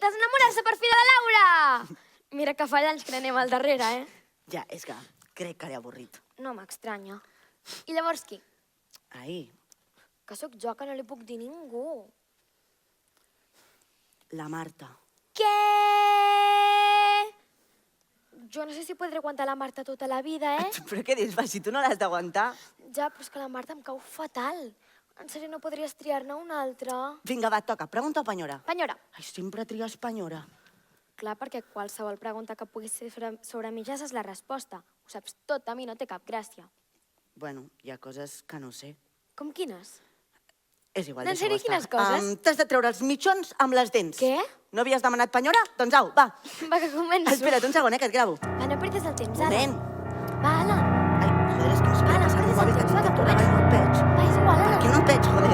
amiguetes, enamorar-se per fi de la Laura! Mira que fa anys que n'anem al darrere, Ja, és que crec que l'he avorrit. No m'estranya. I llavors qui? Ahir, Que sóc jo, que no li puc dir ningú. la Marta. Què? Jo no sé si podré aguantar la Marta tota la vida, Però què dius, va, si tu no l'has d'aguantar? Ja, però és que la Marta em cau fatal. En sèrio, no podries triar-ne una altra? Vinga, va, toca, pregunta o penyora? Penyora. Ai, sempre tries penyora. Clar, perquè qualsevol pregunta que pugui ser sobre mi ja saps la resposta. Ho saps tot, a mi no té cap gràcia. Bueno, hi ha coses que no sé. Com quines? És igual, En sèrio, quines coses? T'has de treure els mitjons amb les dents. Què? No havies demanat penyora? Doncs au, va. Va, que començo. Espera't un segon, que et gravo. Va, no perdis el temps, ara. Moment. Va, Ala. Ai, joder, és que no sé Va, què no passa amb el perdis el mòbil, que temps, tinc va, tot que plegat i no et veig. Va, és igual, Per Ala. què no et veig, joder?